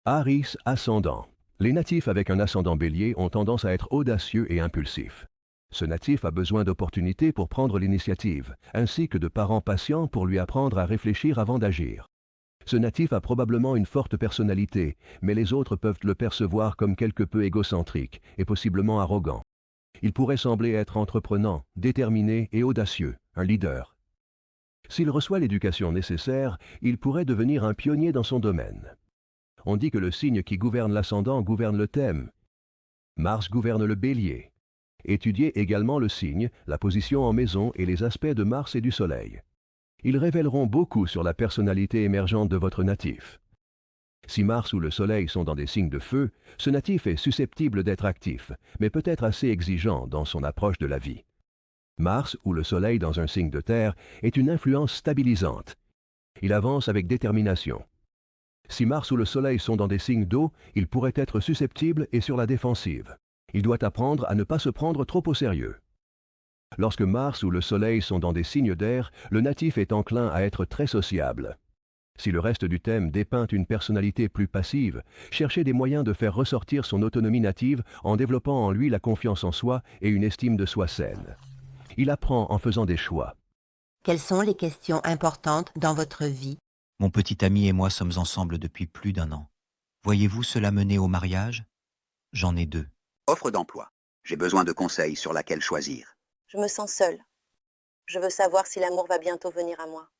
Aries ascendant. Les natifs avec un ascendant bélier ont tendance à être audacieux et impulsifs. Ce natif a besoin d'opportunités pour prendre l'initiative, ainsi que de parents patients pour lui apprendre à réfléchir avant d'agir. Ce natif a probablement une forte personnalité, mais les autres peuvent le percevoir comme quelque peu égocentrique et possiblement arrogant. Il pourrait sembler être entreprenant, déterminé et audacieux, un leader. S'il reçoit l'éducation nécessaire, il pourrait devenir un pionnier dans son domaine. On dit que le signe qui gouverne l'ascendant gouverne le thème. Mars gouverne le bélier. Étudiez également le signe, la position en maison et les aspects de Mars et du Soleil. Ils révéleront beaucoup sur la personnalité émergente de votre natif. Si Mars ou le Soleil sont dans des signes de feu, ce natif est susceptible d'être actif, mais peut être assez exigeant dans son approche de la vie. Mars ou le Soleil dans un signe de terre est une influence stabilisante. Il avance avec détermination. Si Mars ou le Soleil sont dans des signes d'eau, il pourrait être susceptible et sur la défensive. Il doit apprendre à ne pas se prendre trop au sérieux. Lorsque Mars ou le Soleil sont dans des signes d'air, le natif est enclin à être très sociable. Si le reste du thème dépeint une personnalité plus passive, cherchez des moyens de faire ressortir son autonomie native en développant en lui la confiance en soi et une estime de soi saine. Il apprend en faisant des choix. Quelles sont les questions importantes dans votre vie? Mon petit ami et moi sommes ensemble depuis plus d'1 an. Voyez-vous cela mener au mariage? J'en ai 2. Offre d'emploi. J'ai besoin de conseils sur laquelle choisir. Je me sens seule. Je veux savoir si l'amour va bientôt venir à moi.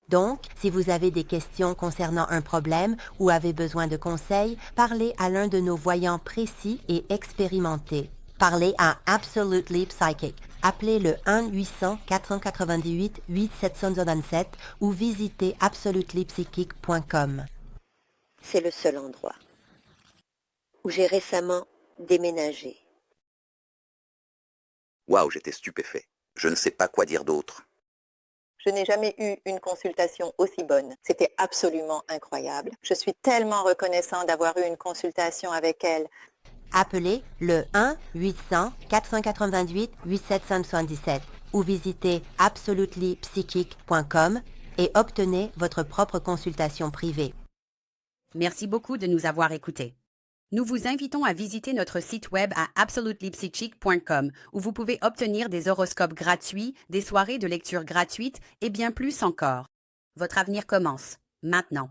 Donc, si vous avez des questions concernant un problème ou avez besoin de conseils, parlez à l'un de nos voyants précis et expérimentés. Parlez à Absolutely Psychic. Appelez le 1-800-498-8797 ou visitez absolutelypsychic.com. C'est le seul endroit où j'ai récemment déménagé. Waouh, j'étais stupéfait. Je ne sais pas quoi dire d'autre. Je n'ai jamais eu une consultation aussi bonne. C'était absolument incroyable. Je suis tellement reconnaissant d'avoir eu une consultation avec elle. Appelez le 1-800-498-8777 ou visitez absolutelypsychic.com et obtenez votre propre consultation privée. Merci beaucoup de nous avoir écoutés. Nous vous invitons à visiter notre site web à absolutelypsychic.com où vous pouvez obtenir des horoscopes gratuits, des soirées de lecture gratuites et bien plus encore. Votre avenir commence maintenant.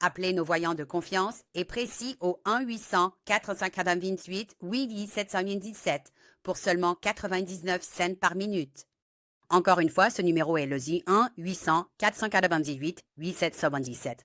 Appelez nos voyants de confiance et précis au 1-800-498-8797 pour seulement 99 cents par minute. Encore une fois, ce numéro est le 1-800-498-8797.